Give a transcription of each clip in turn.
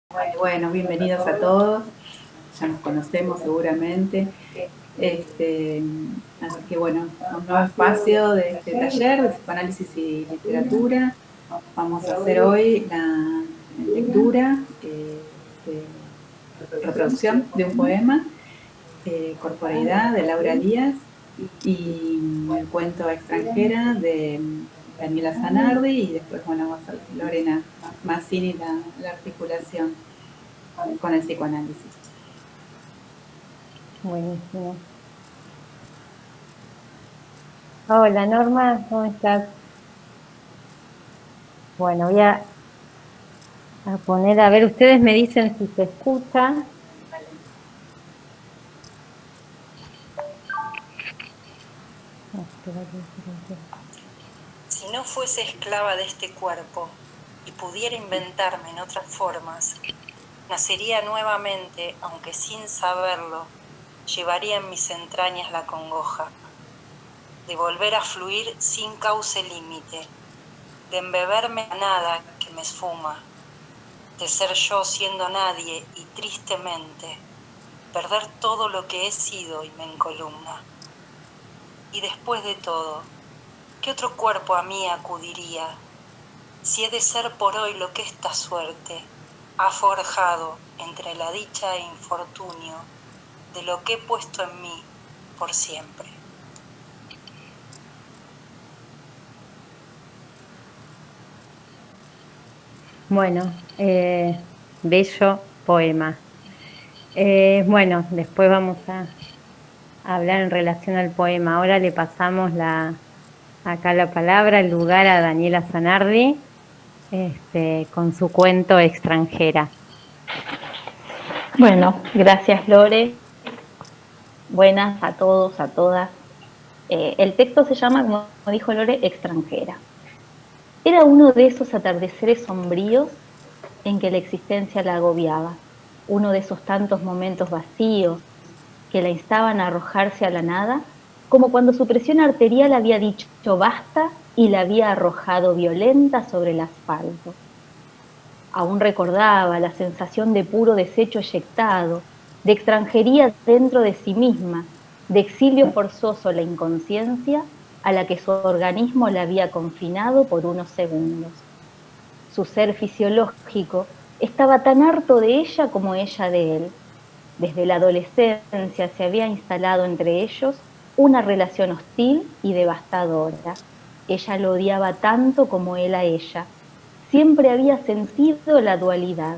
Bueno, bienvenidos a todos. Ya nos conocemos seguramente. Así que bueno, un nuevo espacio de este taller de psicoanálisis y literatura. Vamos a hacer hoy la lectura de reproducción de un poema, Corporeidad, de Laura Díaz, y el cuento Extranjera de Daniela Zanardi, y después, bueno, va a ser Lorena Mazzini la articulación con el psicoanálisis. Buenísimo. Hola Norma, ¿cómo estás? Bueno, voy a poner, a ver, ustedes me dicen si se escucha. Si no fuese esclava de este cuerpo y pudiera inventarme en otras formas, nacería nuevamente, aunque sin saberlo, llevaría en mis entrañas la congoja de volver a fluir sin cauce límite, de embeberme a nada que me esfuma, de ser yo siendo nadie y tristemente perder todo lo que he sido y me encolumna. Y después de todo, ¿qué otro cuerpo a mí acudiría? Si he de ser por hoy lo que esta suerte ha forjado entre la dicha e infortunio de lo que he puesto en mí por siempre. Bueno, bello poema. Bueno, después vamos a hablar en relación al poema. Ahora le pasamos acá la palabra, el lugar a Daniela Zanardi, con su cuento Extranjera. Bueno, gracias Lore. Buenas a todos, a todas. El texto se llama, como dijo Lore, Extranjera. Era uno de esos atardeceres sombríos en que la existencia la agobiaba, uno de esos tantos momentos vacíos que la instaban a arrojarse a la nada, como cuando su presión arterial había dicho basta y la había arrojado violenta sobre el asfalto. Aún recordaba la sensación de puro desecho eyectado, de extranjería dentro de sí misma, de exilio forzoso la inconsciencia a la que su organismo la había confinado por unos segundos. Su ser fisiológico estaba tan harto de ella como ella de él. Desde la adolescencia se había instalado entre ellos una relación hostil y devastadora. Ella lo odiaba tanto como él a ella. Siempre había sentido la dualidad.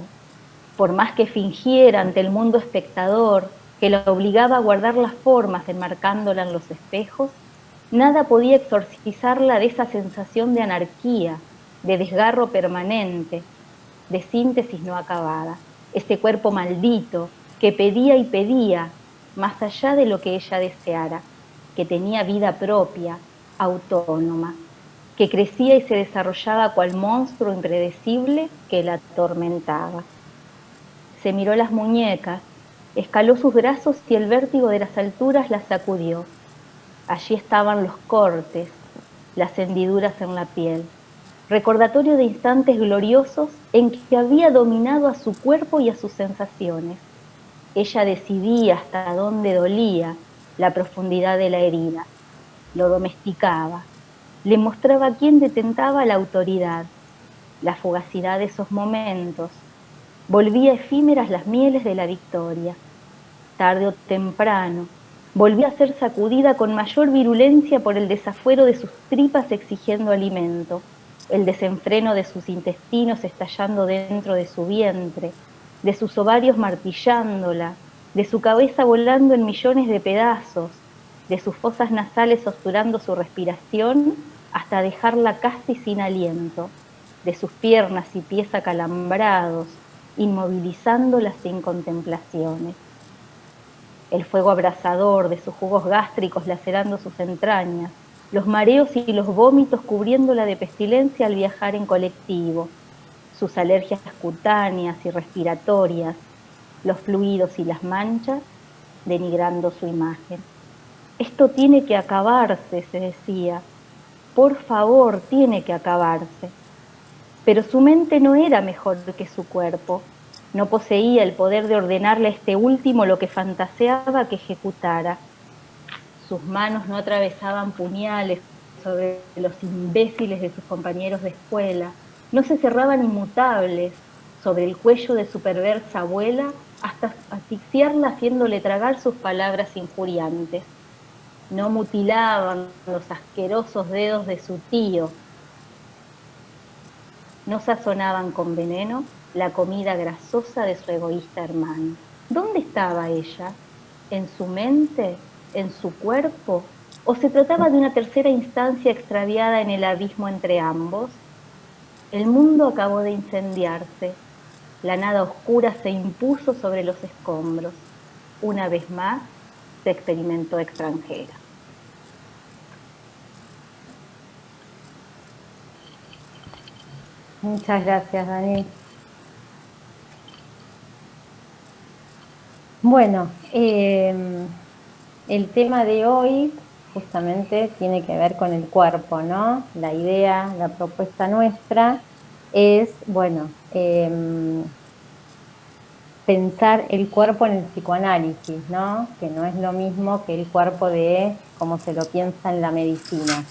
Por más que fingiera ante el mundo espectador que la obligaba a guardar las formas enmarcándola en los espejos, nada podía exorcizarla de esa sensación de anarquía, de desgarro permanente, de síntesis no acabada. Ese cuerpo maldito que pedía y pedía, más allá de lo que ella deseara, que tenía vida propia, autónoma, que crecía y se desarrollaba cual monstruo impredecible que la atormentaba. Se miró las muñecas, escaló sus brazos y el vértigo de las alturas la sacudió. Allí estaban los cortes, las hendiduras en la piel, recordatorio de instantes gloriosos en que había dominado a su cuerpo y a sus sensaciones. Ella decidía hasta dónde dolía la profundidad de la herida, lo domesticaba, le mostraba a quién detentaba la autoridad, la fugacidad de esos momentos, volvía efímeras las mieles de la victoria. Tarde o temprano, volvía a ser sacudida con mayor virulencia por el desafuero de sus tripas exigiendo alimento, el desenfreno de sus intestinos estallando dentro de su vientre, de sus ovarios martillándola, de su cabeza volando en millones de pedazos, de sus fosas nasales obturando su respiración hasta dejarla casi sin aliento, de sus piernas y pies acalambrados, inmovilizándola sin contemplaciones. El fuego abrasador de sus jugos gástricos lacerando sus entrañas, los mareos y los vómitos cubriéndola de pestilencia al viajar en colectivo, sus alergias cutáneas y respiratorias, los fluidos y las manchas, denigrando su imagen. Esto tiene que acabarse, se decía. Por favor, tiene que acabarse. Pero su mente no era mejor que su cuerpo. No poseía el poder de ordenarle a este último lo que fantaseaba que ejecutara. Sus manos no atravesaban puñales sobre los imbéciles de sus compañeros de escuela, no se cerraban inmutables sobre el cuello de su perversa abuela hasta asfixiarla haciéndole tragar sus palabras injuriantes. No mutilaban los asquerosos dedos de su tío, no sazonaban con veneno la comida grasosa de su egoísta hermano. ¿Dónde estaba ella? ¿En su mente? ¿En su cuerpo? ¿O se trataba de una tercera instancia extraviada en el abismo entre ambos? El mundo acabó de incendiarse. La nada oscura se impuso sobre los escombros. Una vez más se experimentó extranjera. Muchas gracias, Dani. Bueno, el tema de hoy justamente tiene que ver con el cuerpo, ¿no? La idea, la propuesta nuestra es, bueno, pensar el cuerpo en el psicoanálisis, ¿no? Que no es lo mismo que el cuerpo de cómo se lo piensa en la medicina.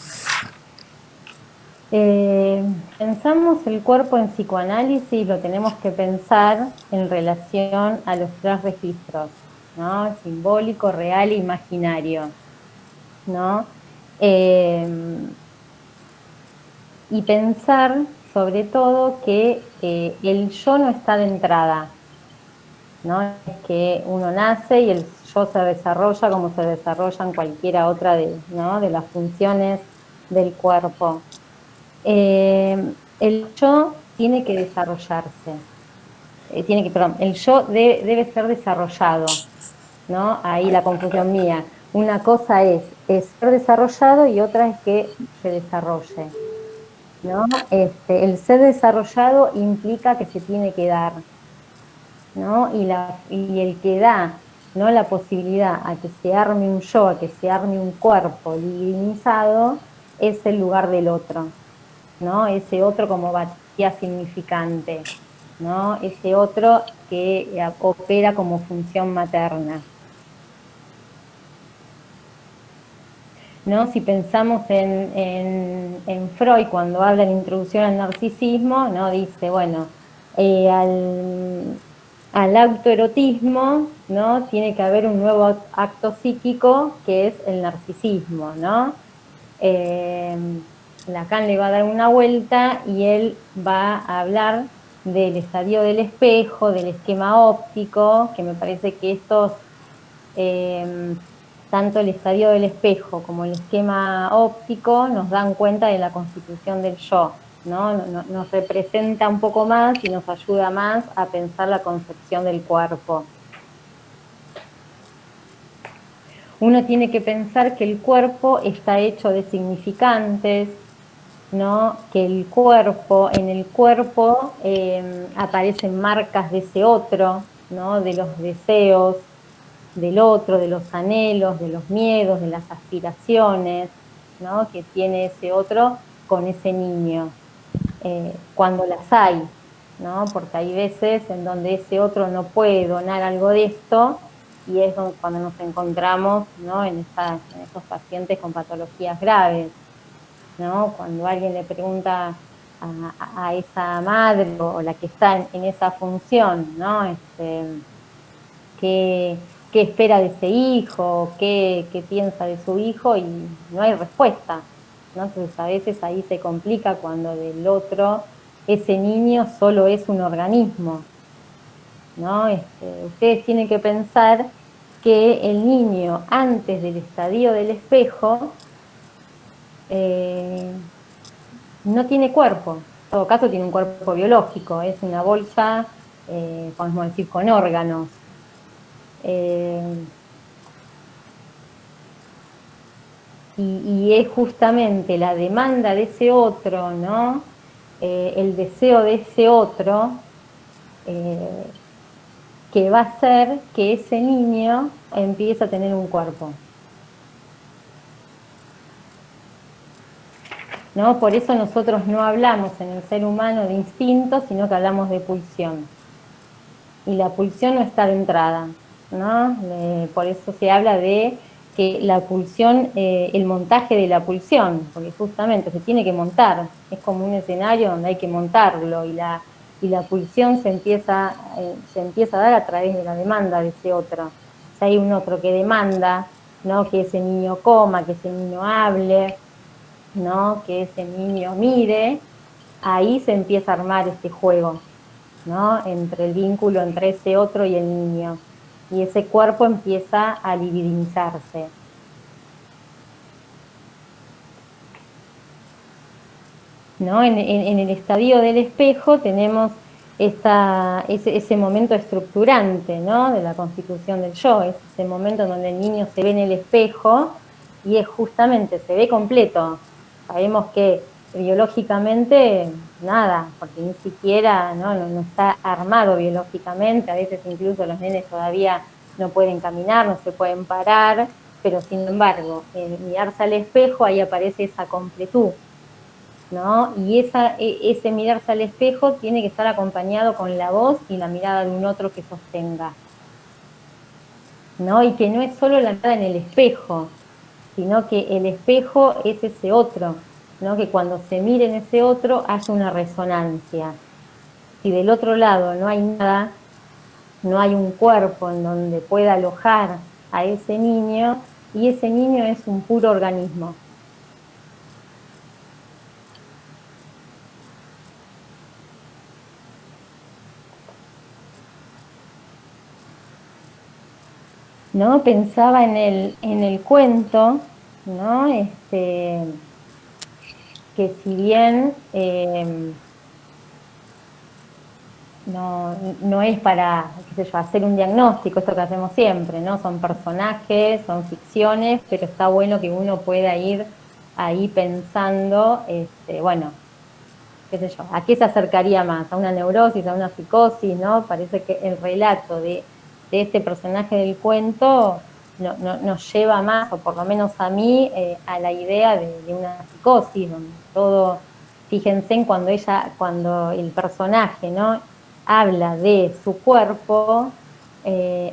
Pensamos el cuerpo en psicoanálisis, lo tenemos que pensar en relación a los tres registros, ¿no? Simbólico, real e imaginario, ¿no? Y pensar sobre todo que el yo no está de entrada, ¿no? Es que uno nace y el yo se desarrolla como se desarrolla en cualquiera otra ¿no? de las funciones del cuerpo. El yo tiene que desarrollarse, el yo debe ser desarrollado, ¿no? Ahí la confusión mía. Una cosa es ser desarrollado y otra es que se desarrolle, ¿no? El ser desarrollado implica que se tiene que dar, ¿no? Y el que da, ¿no? La posibilidad a que se arme un yo, a que se arme un cuerpo divinizado, es el lugar del otro, ¿no? Ese otro como batía significante, ¿no? Ese otro que opera como función materna. ¿No? Si pensamos en Freud, cuando habla de introducción al narcisismo, ¿no? Dice, bueno, al autoerotismo, ¿no? Tiene que haber un nuevo acto psíquico que es el narcisismo, ¿no? Lacan le va a dar una vuelta y él va a hablar del estadio del espejo, del esquema óptico, que me parece que estos, tanto el estadio del espejo como el esquema óptico nos dan cuenta de la constitución del yo, ¿no? Nos representa un poco más y nos ayuda más a pensar la concepción del cuerpo. Uno tiene que pensar que el cuerpo está hecho de significantes, ¿no? Que en el cuerpo aparecen marcas de ese otro, ¿no? De los deseos del otro, de los anhelos, de los miedos, de las aspiraciones, ¿no? Que tiene ese otro con ese niño, cuando las hay, ¿no? Porque hay veces en donde ese otro no puede donar algo de esto y es cuando nos encontramos, ¿no? en esos pacientes con patologías graves, ¿no? Cuando alguien le pregunta a esa madre o la que está en esa función, ¿no? ¿Qué espera de ese hijo? ¿Qué piensa de su hijo? Y no hay respuesta, ¿no? Entonces a veces ahí se complica cuando del otro, ese niño solo es un organismo, ¿no? Ustedes tienen que pensar que el niño antes del estadio del espejo no tiene cuerpo, en todo caso tiene un cuerpo biológico, es una bolsa, podemos decir, con órganos. Y es justamente la demanda de ese otro, ¿no? El deseo de ese otro, que va a hacer que ese niño empiece a tener un cuerpo, ¿no? Por eso nosotros no hablamos en el ser humano de instinto, sino que hablamos de pulsión. y la pulsión no está de entrada, ¿no? Por eso se habla de que la pulsión, el montaje de la pulsión, porque justamente se tiene que montar, es como un escenario donde hay que montarlo, y la pulsión se empieza a dar a través de la demanda de ese otro. Si hay un otro que demanda, ¿no? Que ese niño coma, que ese niño hable, ¿no? Que ese niño mire, ahí se empieza a armar este juego, ¿no? Entre el vínculo entre ese otro y el niño. Y ese cuerpo empieza a libidinizarse. ¿No? En el estadio del espejo tenemos ese momento estructurante, ¿no? De la constitución del yo, es ese momento en donde el niño se ve en el espejo y es justamente, se ve completo. Sabemos que biológicamente nada, porque ni siquiera no está armado biológicamente, a veces incluso los nenes todavía no pueden caminar, no se pueden parar, pero sin embargo, mirarse al espejo, ahí aparece esa completud, ¿no? Y ese mirarse al espejo tiene que estar acompañado con la voz y la mirada de un otro que sostenga, ¿no? Y que no es solo la mirada en el espejo, sino que el espejo es ese otro, ¿no? Que cuando se mire en ese otro hace una resonancia. Si del otro lado no hay nada, no hay un cuerpo en donde pueda alojar a ese niño, y ese niño es un puro organismo. ¿No? Pensaba en el cuento, ¿no? Que si bien no es para, qué sé yo, hacer un diagnóstico, esto que hacemos siempre, ¿no? Son personajes, son ficciones, pero está bueno que uno pueda ir ahí pensando, bueno, qué sé yo, ¿a qué se acercaría más? ¿A una neurosis, a una psicosis, no? Parece que el relato de este personaje del cuento nos lleva más, o por lo menos a mí, a la idea de una psicosis, donde todo, fíjense en cuando el personaje, ¿no? Habla de su cuerpo,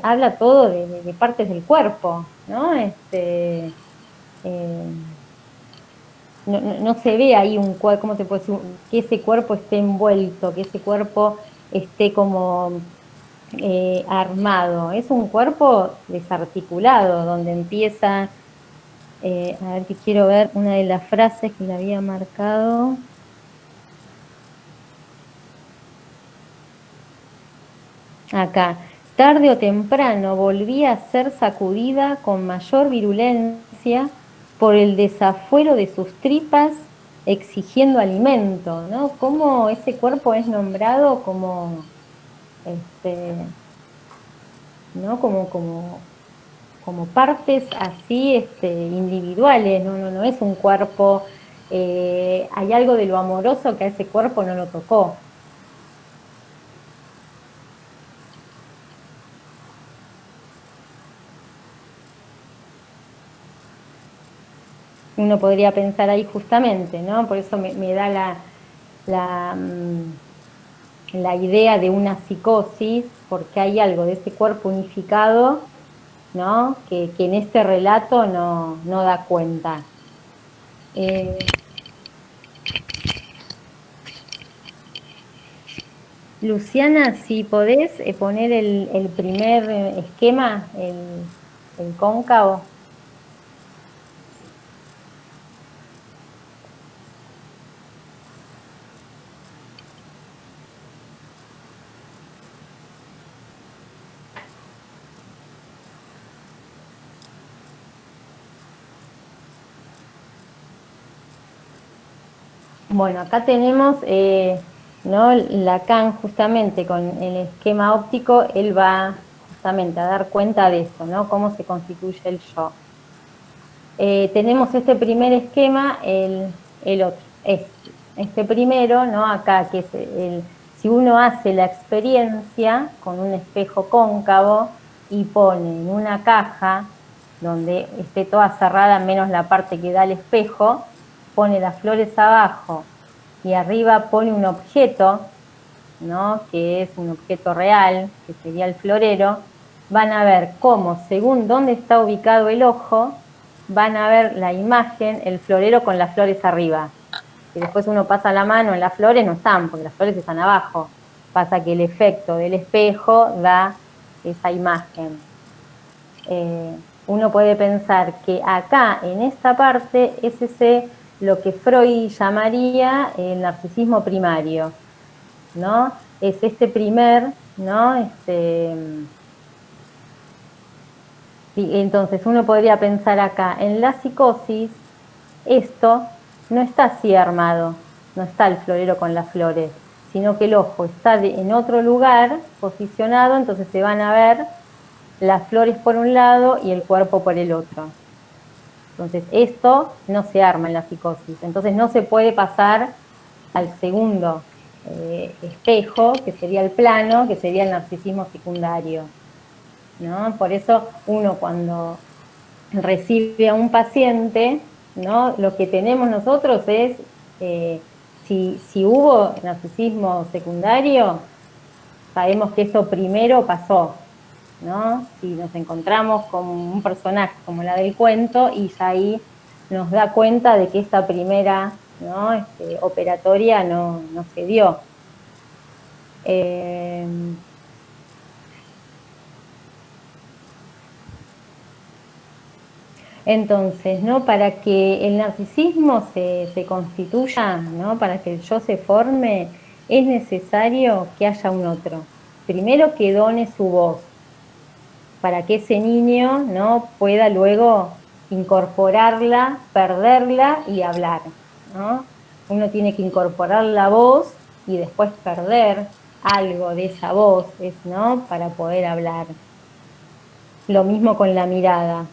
habla todo de partes del cuerpo, ¿no? No se ve ahí un cuerpo, ¿cómo te puedo decir? Que ese cuerpo esté envuelto, que ese cuerpo esté como armado. Es un cuerpo desarticulado, donde empieza, a ver que quiero ver una de las frases que le había marcado. Acá, tarde o temprano volvía a ser sacudida con mayor virulencia por el desafuero de sus tripas exigiendo alimento, ¿no? Cómo ese cuerpo es nombrado como, ¿no? Como partes así, individuales, no es un cuerpo, hay algo de lo amoroso que a ese cuerpo no lo tocó. Uno podría pensar ahí justamente, ¿no? Por eso me da la idea de una psicosis, porque hay algo de ese cuerpo unificado, ¿no? Que en este relato no da cuenta. Luciana, si podés poner el primer esquema, el cóncavo. Bueno, acá tenemos, ¿no? Lacan justamente con el esquema óptico, él va justamente a dar cuenta de eso, ¿no? Cómo se constituye el yo. Tenemos este primer esquema, el otro, este primero, ¿no? Acá, que es si uno hace la experiencia con un espejo cóncavo y pone en una caja donde esté toda cerrada menos la parte que da al espejo, pone las flores abajo y arriba pone un objeto, ¿no? Que es un objeto real, que sería el florero, van a ver cómo, según dónde está ubicado el ojo, van a ver la imagen, el florero con las flores arriba. Y después uno pasa la mano en las flores, no están, porque las flores están abajo. Pasa que el efecto del espejo da esa imagen. Uno puede pensar que acá, en esta parte, es lo que Freud llamaría el narcisismo primario, ¿no? Es este primer, ¿no? Entonces uno podría pensar acá, en la psicosis, esto no está así armado, no está el florero con las flores, sino que el ojo está en otro lugar posicionado, entonces se van a ver las flores por un lado y el cuerpo por el otro. Entonces esto no se arma en la psicosis, entonces no se puede pasar al segundo espejo, que sería el plano, que sería el narcisismo secundario, ¿no? Por eso uno cuando recibe a un paciente, ¿no? Lo que tenemos nosotros es, si hubo narcisismo secundario, sabemos que eso primero pasó, ¿no? Si nos encontramos con un personaje como la del cuento, y ya ahí nos da cuenta de que esta primera, ¿no? Operatoria no se dio. Entonces, ¿no? Para que el narcisismo se constituya, ¿no? Para que el yo se forme, es necesario que haya un otro. Primero que done su voz, para que ese niño, ¿no? Pueda luego incorporarla, perderla y hablar, ¿no? Uno tiene que incorporar la voz y después perder algo de esa voz, ¿no? Para poder hablar. Lo mismo con la mirada.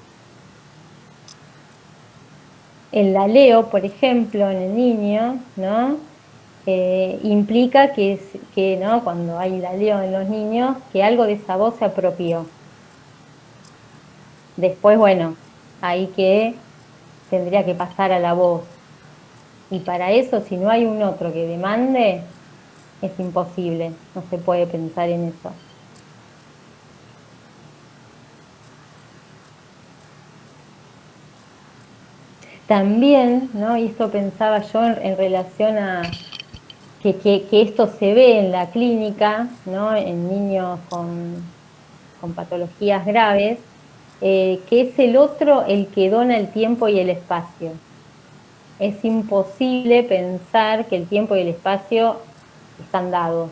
El laleo, por ejemplo, en el niño, ¿no? Implica que, ¿no? Cuando hay laleo en los niños, que algo de esa voz se apropió. Después, bueno, ahí que tendría que pasar a la voz. Y para eso, si no hay un otro que demande, es imposible, no se puede pensar en eso. También, ¿no? Y esto pensaba yo en relación a que esto se ve en la clínica, ¿no? En niños con patologías graves, que es el otro el que dona el tiempo y el espacio. Es imposible pensar que el tiempo y el espacio están dados,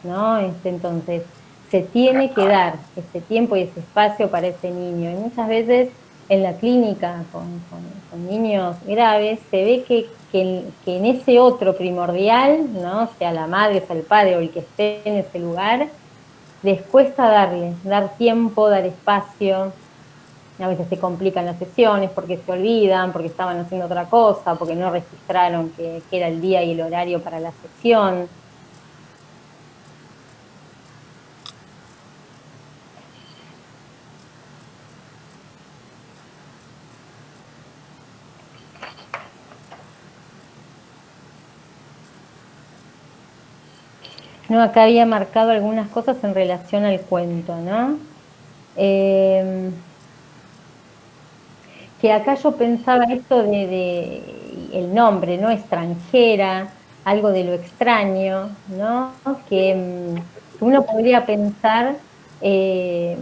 ¿no? Entonces, se tiene que dar ese tiempo y ese espacio para ese niño. Y muchas veces en la clínica con niños graves se ve que en ese otro primordial, ¿no? Sea la madre, sea el padre o el que esté en ese lugar, les cuesta dar tiempo, dar espacio. A veces se complican las sesiones porque se olvidan, porque estaban haciendo otra cosa, porque no registraron que era el día y el horario para la sesión. No, acá había marcado algunas cosas en relación al cuento, ¿no? Que acá yo pensaba esto de el nombre, ¿no? Extranjera, algo de lo extraño, ¿no? Que uno podría pensar que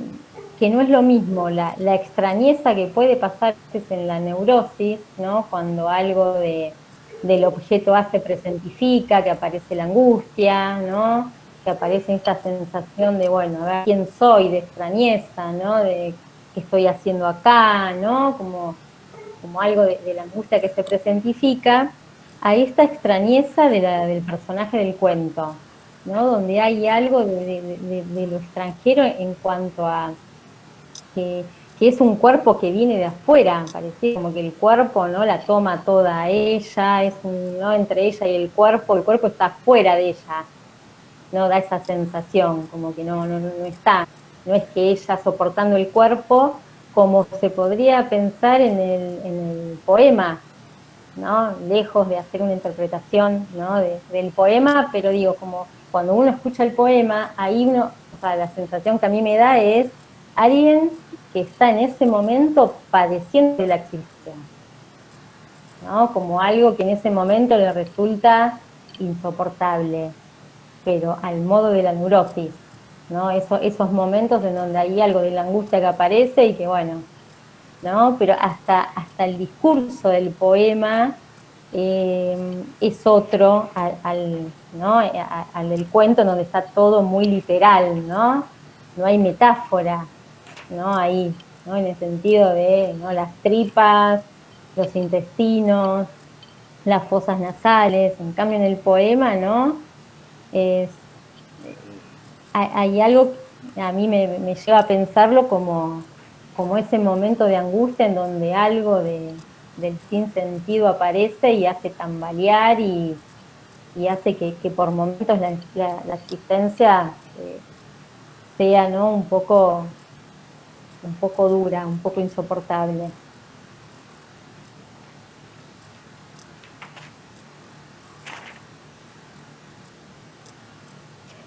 no es lo mismo la extrañeza que puede pasar en la neurosis, ¿no? Cuando algo del objeto A se presentifica, que aparece la angustia, ¿no? Que aparece esta sensación de, bueno, a ver quién soy, de extrañeza, ¿no? De qué estoy haciendo acá, ¿no? Como algo de la angustia que se presentifica, a esta extrañeza del personaje del cuento, ¿no? Donde hay algo de lo extranjero en cuanto a que es un cuerpo que viene de afuera, parece como que el cuerpo, ¿no? La toma toda ella, ¿no? Entre ella y el cuerpo está fuera de ella, ¿no? Da esa sensación, como que no está, no es que ella soportando el cuerpo, como se podría pensar en el poema, ¿no? Lejos de hacer una interpretación, ¿no? del poema, pero digo, como cuando uno escucha el poema, ahí uno, o sea, la sensación que a mí me da es alguien que está en ese momento padeciendo de la existencia, ¿no? Como algo que en ese momento le resulta insoportable, pero al modo de la neurosis, ¿no? Esos momentos en donde hay algo de la angustia que aparece y que bueno, ¿no? Pero hasta el discurso del poema es otro ¿no? Al del cuento, donde está todo muy literal, ¿no? No hay metáfora, ¿no? Ahí, ¿no? En el sentido de, ¿no? Las tripas, los intestinos, las fosas nasales. En cambio, en el poema, ¿no? Es, hay algo que a mí me lleva a pensarlo como ese momento de angustia en donde algo del sinsentido aparece y hace tambalear y hace que por momentos la existencia sea, ¿no? Un poco dura, un poco insoportable.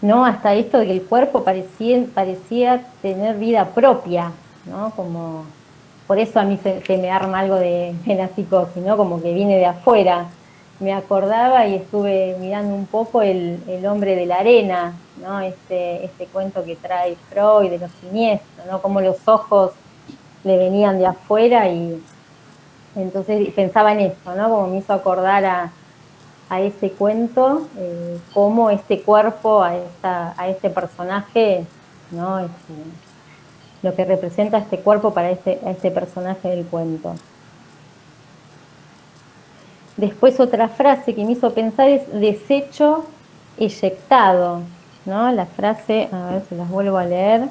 ¿No? Hasta esto de que el cuerpo parecía tener vida propia, ¿no? Como, por eso a mí se me arma algo de la psicosis, ¿no? Como que viene de afuera. Me acordaba y estuve mirando un poco el hombre de la arena, ¿no? Este cuento que trae Freud de los siniestros, ¿no? Como los ojos le venían de afuera y entonces pensaba en esto, ¿no? Como me hizo acordar a ese cuento, cómo este cuerpo, a este personaje, ¿no? Lo que representa este cuerpo para a este personaje del cuento. Después otra frase que me hizo pensar es desecho eyectado, ¿no? La frase, a ver si las vuelvo a leer.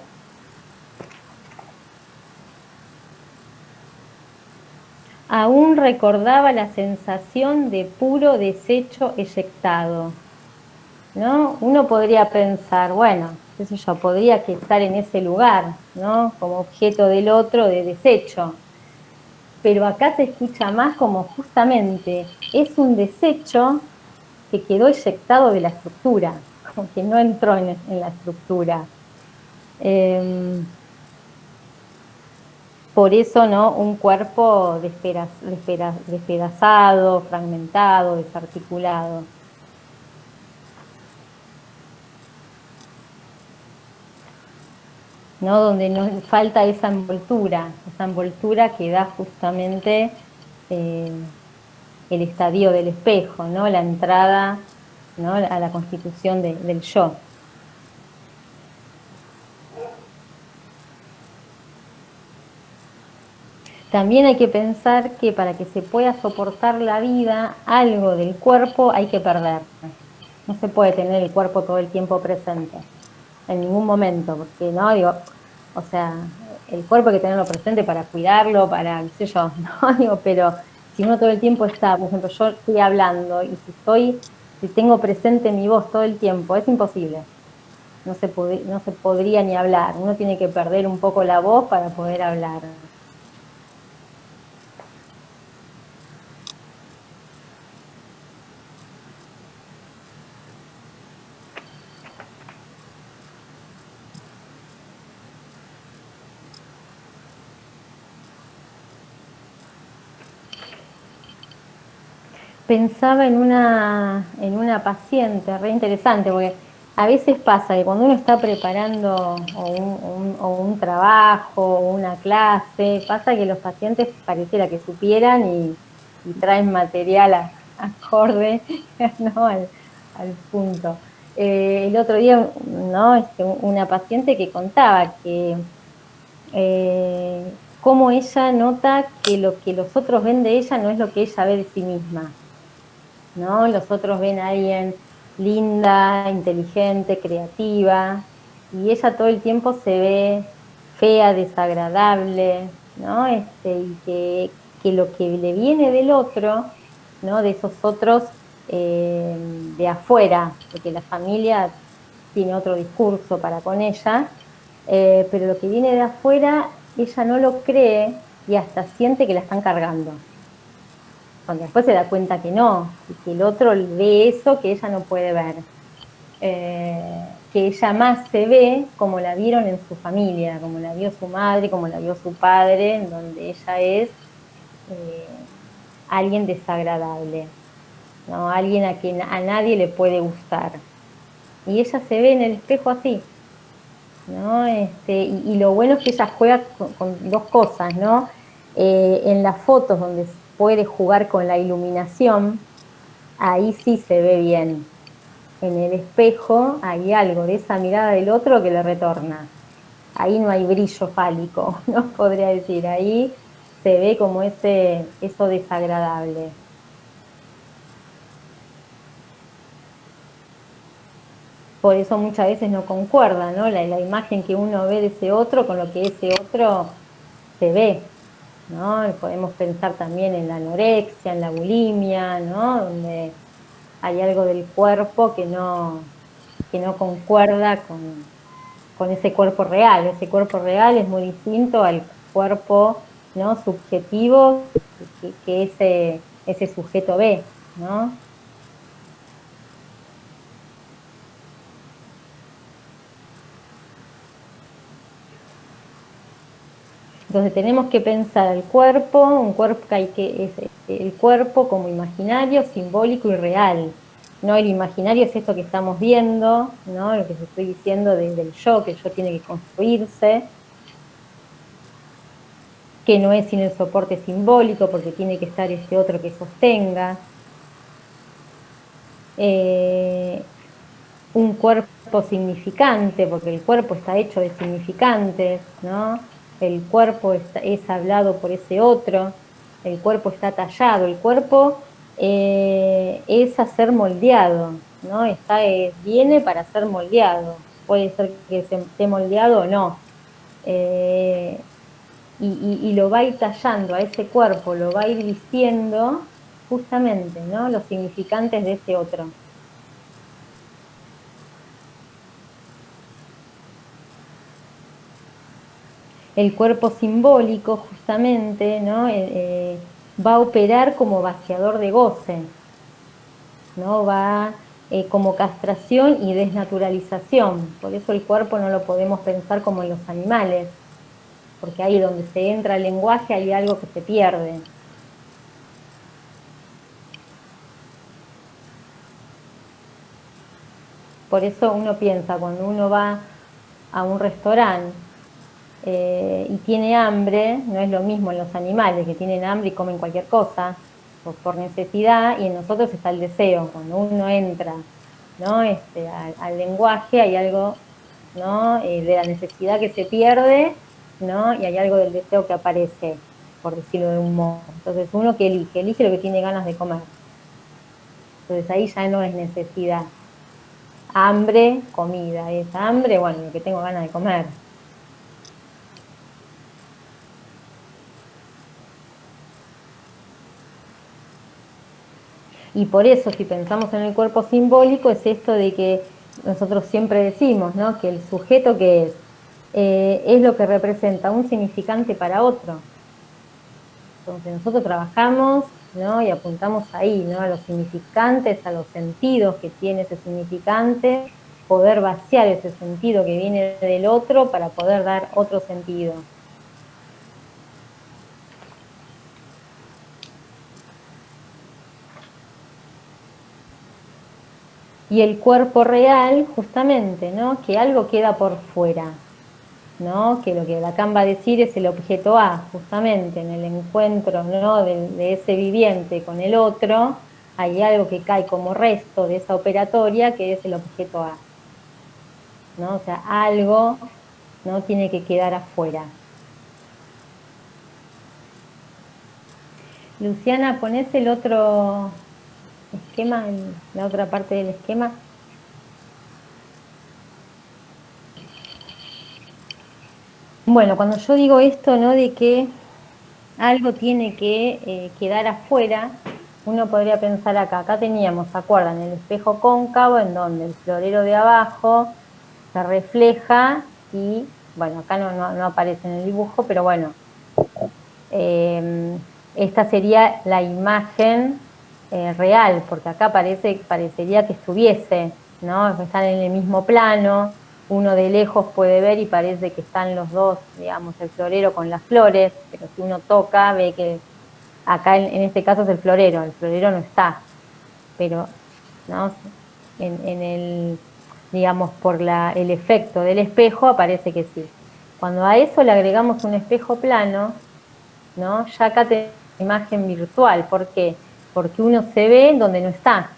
Aún recordaba la sensación de puro desecho eyectado, ¿no? Uno podría pensar, bueno, qué sé yo, podría que estar en ese lugar, ¿no? Como objeto del otro de desecho. Pero acá se escucha más como justamente es un desecho que quedó eyectado de la estructura, como que no entró en la estructura. Por eso, ¿no? Un cuerpo despedazado, fragmentado, desarticulado. ¿No? Donde nos falta esa envoltura que da justamente el estadio del espejo, ¿no? La entrada, ¿no? A la constitución del yo. También hay que pensar que para que se pueda soportar la vida, algo del cuerpo hay que perder. No se puede tener el cuerpo todo el tiempo presente, en ningún momento, porque, ¿no? Digo, o sea, el cuerpo hay que tenerlo presente para cuidarlo, para, qué sé yo, ¿no? Digo, pero si uno todo el tiempo está, por ejemplo, yo estoy hablando y si tengo presente mi voz todo el tiempo, es imposible. No se podría ni hablar. Uno tiene que perder un poco la voz para poder hablar. Pensaba en una paciente, re interesante, porque a veces pasa que cuando uno está preparando o un trabajo o una clase, pasa que los pacientes pareciera que supieran y traen material acorde, ¿no? al punto. El otro día, ¿no? Una paciente que contaba que cómo ella nota que lo que los otros ven de ella no es lo que ella ve de sí misma, ¿no? Los otros ven a alguien linda, inteligente, creativa, y ella todo el tiempo se ve fea, desagradable, ¿no? Y que lo que le viene del otro, ¿no? De esos otros de afuera, porque la familia tiene otro discurso para con ella, pero lo que viene de afuera, ella no lo cree y hasta siente que la están cargando. Cuando después se da cuenta que no, y que el otro ve eso que ella no puede ver. que ella más se ve como la vieron en su familia, como la vio su madre, como la vio su padre, en donde ella es alguien desagradable, ¿no? Alguien a quien a nadie le puede gustar. Y ella se ve en el espejo así, ¿no? Y lo bueno es que ella juega con dos cosas, ¿no? En las fotos donde puede jugar con la iluminación, ahí sí se ve bien. En el espejo hay algo de esa mirada del otro que le retorna. Ahí no hay brillo fálico, ¿no? Podría decir, ahí se ve como eso desagradable. Por eso muchas veces no concuerda, ¿no? La imagen que uno ve de ese otro con lo que ese otro se ve, ¿no? Y podemos pensar también en la anorexia, en la bulimia, ¿no? Donde hay algo del cuerpo que no concuerda con ese cuerpo real. Ese cuerpo real es muy distinto al cuerpo, ¿no? Subjetivo que ese sujeto ve, ¿no? Entonces tenemos que pensar el cuerpo, un cuerpo que hay que es el cuerpo como imaginario, simbólico y real. No, el imaginario es esto que estamos viendo, ¿no? Lo que te estoy diciendo del yo, que el yo tiene que construirse, que no es sin el soporte simbólico, porque tiene que estar ese otro que sostenga. Un cuerpo significante, porque el cuerpo está hecho de significantes, ¿no? El cuerpo es hablado por ese otro, el cuerpo está tallado, el cuerpo es a ser moldeado, ¿no? Viene para ser moldeado, puede ser que se esté moldeado o no. Y lo va a ir tallando a ese cuerpo, lo va a ir vistiendo justamente, ¿no? Los significantes de ese otro. El cuerpo simbólico justamente, ¿no? Va a operar como vaciador de goce, ¿no? Va como castración y desnaturalización. Por eso el cuerpo no lo podemos pensar como en los animales, porque ahí donde se entra el lenguaje hay algo que se pierde. Por eso uno piensa, cuando uno va a un restaurante y tiene hambre, no es lo mismo en los animales que tienen hambre y comen cualquier cosa por necesidad, y en nosotros está el deseo. Cuando uno entra, ¿no? Al lenguaje hay algo, ¿no? De la necesidad que se pierde, ¿no? Y hay algo del deseo que aparece, por decirlo de un modo. Entonces uno que elige lo que tiene ganas de comer. Entonces ahí ya no es necesidad. Hambre, comida, es hambre, bueno, lo que tengo ganas de comer. Y por eso, si pensamos en el cuerpo simbólico, es esto de que nosotros siempre decimos, ¿no? Que el sujeto que es lo que representa un significante para otro. Entonces nosotros trabajamos, ¿no? Y apuntamos ahí, ¿no? A los significantes, a los sentidos que tiene ese significante, poder vaciar ese sentido que viene del otro para poder dar otro sentido. Y el cuerpo real, justamente, ¿no? Que algo queda por fuera, ¿no? Que lo que Lacan va a decir es el objeto A, justamente en el encuentro, ¿no? de ese viviente con el otro, hay algo que cae como resto de esa operatoria que es el objeto A, ¿no? O sea, algo no tiene que quedar afuera. Luciana, ¿ponés el otro esquema, la otra parte del esquema? Bueno, cuando yo digo esto, ¿no? De que algo tiene que quedar afuera, uno podría pensar acá teníamos, ¿se acuerdan? El espejo cóncavo en donde el florero de abajo se refleja y, bueno, acá no aparece en el dibujo, pero bueno, esta sería la imagen real, porque acá parecería que estuviese ¿no? Están en el mismo plano, uno de lejos puede ver y parece que están los dos, digamos, el florero con las flores, pero si uno toca ve que acá en este caso es el florero no está, pero, ¿no? En el, digamos, por el efecto del espejo aparece que sí. Cuando a eso le agregamos un espejo plano, ¿no? Ya acá tenemos imagen virtual. ¿Por qué? Porque uno se ve donde no está,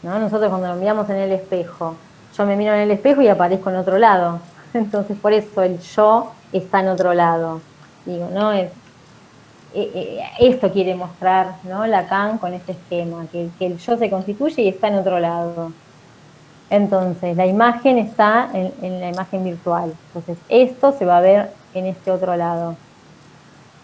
¿no? Nosotros cuando nos miramos en el espejo, yo me miro en el espejo y aparezco en otro lado. Entonces, por eso el yo está en otro lado. Digo, ¿no? Esto quiere mostrar, ¿no? Lacan con este esquema, que el yo se constituye y está en otro lado. Entonces, la imagen está en la imagen virtual. Entonces, esto se va a ver en este otro lado.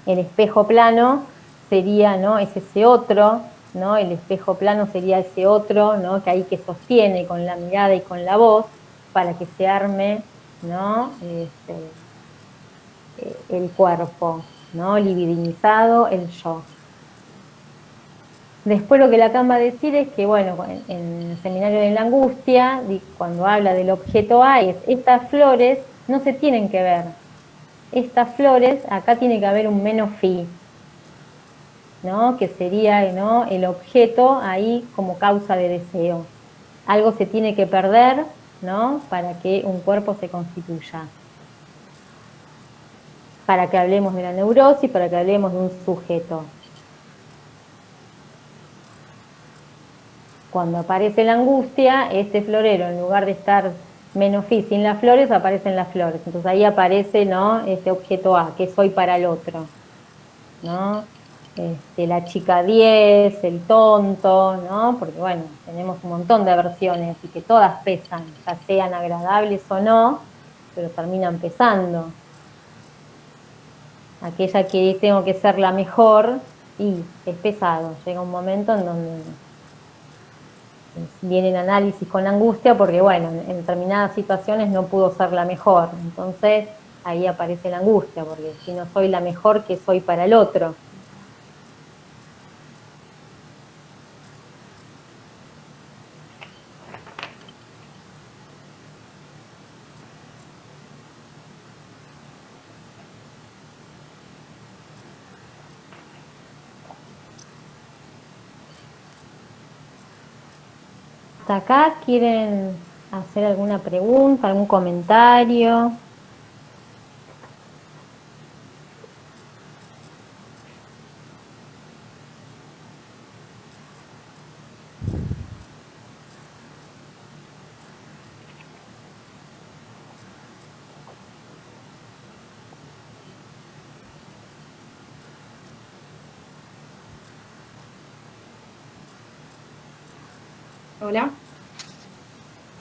El espejo plano sería, ¿no? Es ese otro, ¿no? El espejo plano sería ese otro, ¿no? Que ahí que sostiene con la mirada y con la voz para que se arme, ¿no? El cuerpo, ¿no? Libidinizado, el yo. Después lo que Lacan va a decir es que, bueno, en el seminario de la angustia, cuando habla del objeto A, estas flores no se tienen que ver. Estas flores, acá tiene que haber un menos phi, ¿no? Que sería, ¿no? El objeto ahí como causa de deseo. Algo se tiene que perder, ¿no? Para que un cuerpo se constituya. Para que hablemos de la neurosis, para que hablemos de un sujeto. Cuando aparece la angustia, este florero, en lugar de estar menos phi sin las flores, aparecen las flores. Entonces ahí aparece, ¿no? Este objeto A, que soy para el otro, ¿no? La chica 10, el tonto, ¿no? Porque, bueno, tenemos un montón de versiones y que todas pesan, ya sean agradables o no, pero terminan pesando. Aquella que tengo que ser la mejor y es pesado. Llega un momento en donde viene el análisis con angustia porque, bueno, en determinadas situaciones no pudo ser la mejor. Entonces, ahí aparece la angustia, porque si no soy la mejor, ¿qué soy para el otro? ¿Hasta acá quieren hacer alguna pregunta, algún comentario? Hola.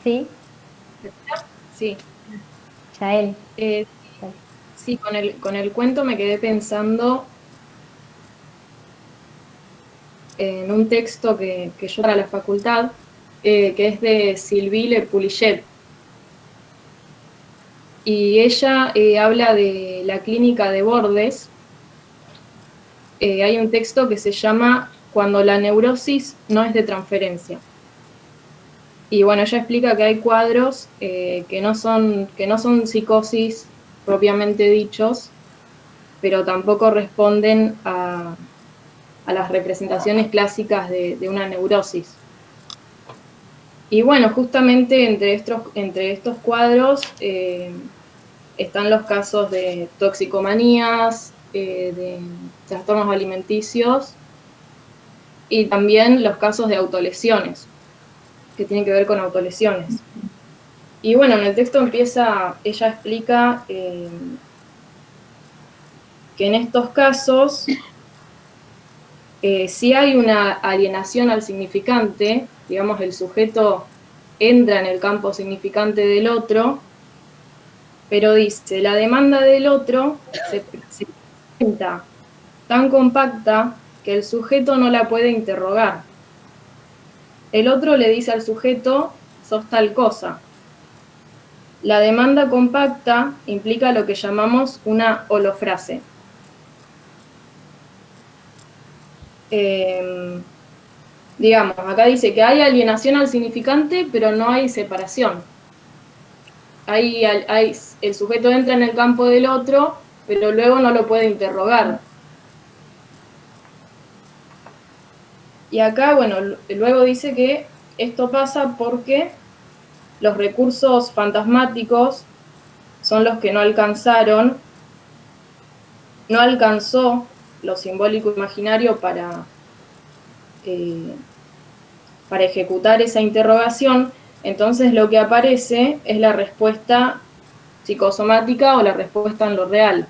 ¿Sí? Sí. Yael. Sí, con el cuento me quedé pensando en un texto que yo para la facultad, que es de Sylvie Poulichet. Y ella habla de la clínica de Bordes. Hay un texto que se llama Cuando la neurosis no es de transferencia. Y bueno, ella explica que hay cuadros que no son psicosis propiamente dichos, pero tampoco responden a las representaciones clásicas de una neurosis. Y bueno, justamente entre estos cuadros están los casos de toxicomanías, de trastornos alimenticios y también los casos de autolesiones, que tienen que ver con autolesiones. Y bueno, en el texto ella explica que en estos casos, si hay una alienación al significante, digamos, el sujeto entra en el campo significante del otro, pero dice, la demanda del otro se presenta tan compacta que el sujeto no la puede interrogar. El otro le dice al sujeto, sos tal cosa. La demanda compacta implica lo que llamamos una holofrase. digamos, acá dice que hay alienación al significante, pero no hay separación. El sujeto entra en el campo del otro, pero luego no lo puede interrogar. Y acá, bueno, luego dice que esto pasa porque los recursos fantasmáticos son los que no alcanzó lo simbólico imaginario para ejecutar esa interrogación. Entonces lo que aparece es la respuesta psicosomática o la respuesta en lo real.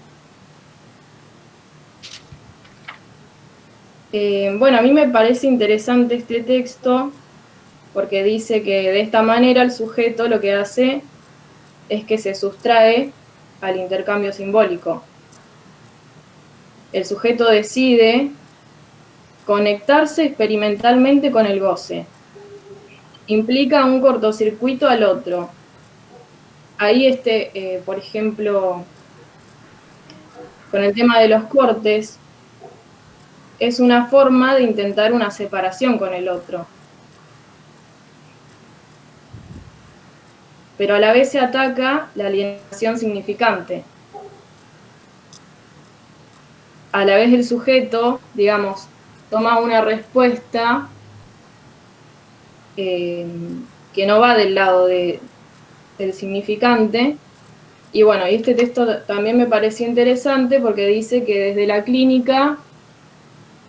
Bueno, a mí me parece interesante este texto porque dice que de esta manera el sujeto lo que hace es que se sustrae al intercambio simbólico. El sujeto decide conectarse experimentalmente con el goce. Implica un cortocircuito al otro. Ahí, por ejemplo, con el tema de los cortes, es una forma de intentar una separación con el otro. Pero a la vez se ataca la alienación significante. A la vez el sujeto, digamos, toma una respuesta que no va del lado del significante. Y bueno, y este texto también me pareció interesante porque dice que desde la clínica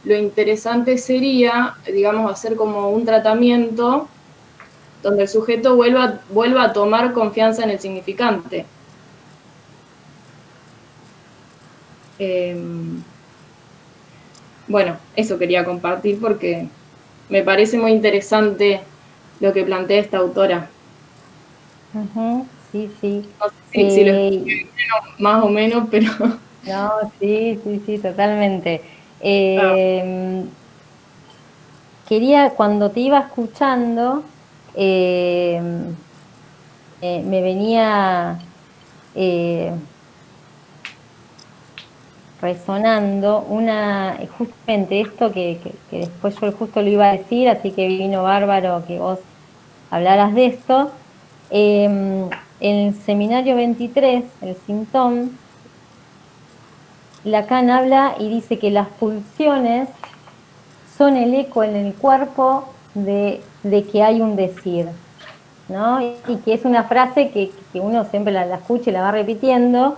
lo interesante sería, digamos, hacer como un tratamiento donde el sujeto vuelva a tomar confianza en el significante. Bueno, eso quería compartir porque me parece muy interesante lo que plantea esta autora. Sí, sí. No sé si lo expliqué más o menos, pero... No, sí, sí, sí, totalmente. Quería, cuando te iba escuchando, me venía resonando justamente esto que después yo justo lo iba a decir, así que vino bárbaro que vos hablaras de esto. En el seminario 23, el Sintón, Lacan habla y dice que las pulsiones son el eco en el cuerpo de que hay un decir, ¿no? Y que es una frase que uno siempre la escucha y la va repitiendo,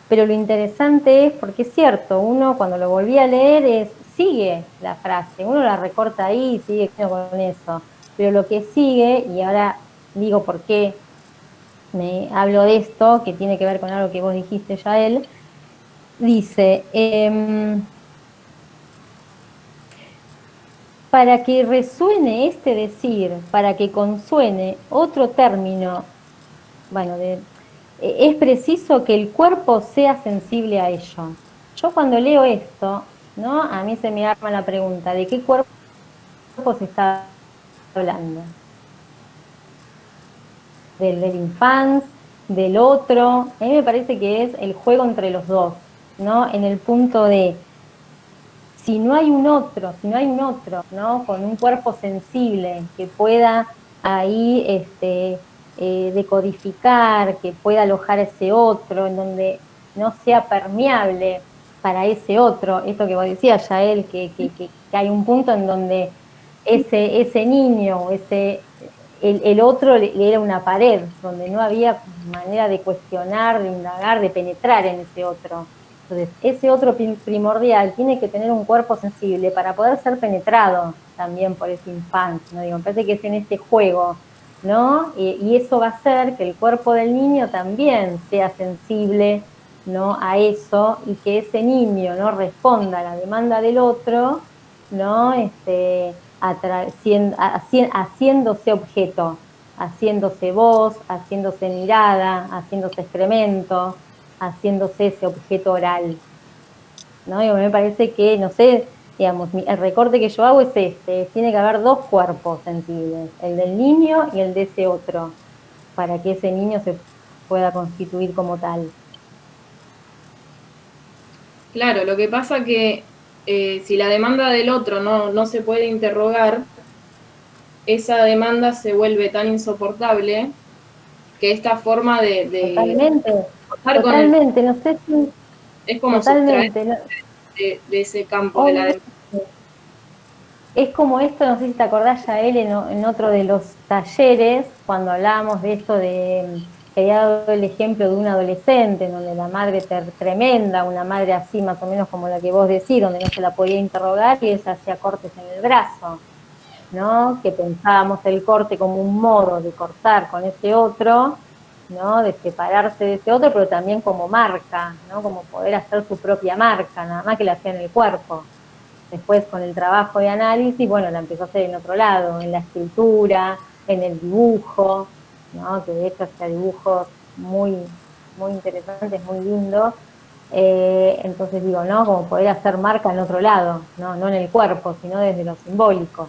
pero lo interesante es, porque es cierto, uno cuando lo volví a leer sigue la frase, uno la recorta ahí y sigue con eso, pero lo que sigue, y ahora digo por qué me hablo de esto, que tiene que ver con algo que vos dijiste, Yael, dice, para que resuene este decir, para que consuene otro término, bueno, es preciso que el cuerpo sea sensible a ello. Yo cuando leo esto, ¿no? A mí se me arma la pregunta, ¿de qué cuerpo se está hablando? Del infans, del otro. A mí me parece que es el juego entre los dos, ¿no? En el punto de, si no hay un otro, ¿no? Con un cuerpo sensible que pueda ahí decodificar, que pueda alojar ese otro, en donde no sea permeable para ese otro, esto que vos decías, Yael, que hay un punto en donde ese niño, el otro le era una pared, donde no había manera de cuestionar, de indagar, de penetrar en ese otro. Entonces, ese otro primordial tiene que tener un cuerpo sensible para poder ser penetrado también por ese infancia, ¿no? Digo, me parece que es en este juego, ¿no? Y eso va a hacer que el cuerpo del niño también sea sensible, ¿no? A eso, y que ese niño, ¿no? Responda a la demanda del otro, ¿no? Haciéndose objeto, haciéndose voz, haciéndose mirada, haciéndose excremento, haciéndose ese objeto oral, ¿no? Y me parece que, no sé, digamos, el recorte que yo hago es tiene que haber dos cuerpos sensibles, el del niño y el de ese otro, para que ese niño se pueda constituir como tal. Claro, lo que pasa que si la demanda del otro no se puede interrogar, esa demanda se vuelve tan insoportable que esta forma Totalmente, cortar con el totalmente, no sé si, es como sustraer totalmente, de ese campo de la obvio. demanda. Es como esto, no sé si te acordás, Yael, en otro de los talleres, cuando hablábamos de esto de que había dado el ejemplo de un adolescente, en donde la madre tremenda, una madre así más o menos como la que vos decís, donde no se la podía interrogar y ella hacía cortes en el brazo, ¿no? Que pensábamos el corte como un modo de cortar con ese otro, ¿no? De separarse de ese otro, pero también como marca, ¿no? Como poder hacer su propia marca, nada más que la hacía en el cuerpo. Después con el trabajo de análisis, bueno, la empezó a hacer en otro lado, en la escritura, en el dibujo, ¿no? Que de hecho hacía dibujos muy interesantes, muy lindos. Entonces digo, ¿no? Como poder hacer marca en otro lado, ¿no? No en el cuerpo, sino desde lo simbólico.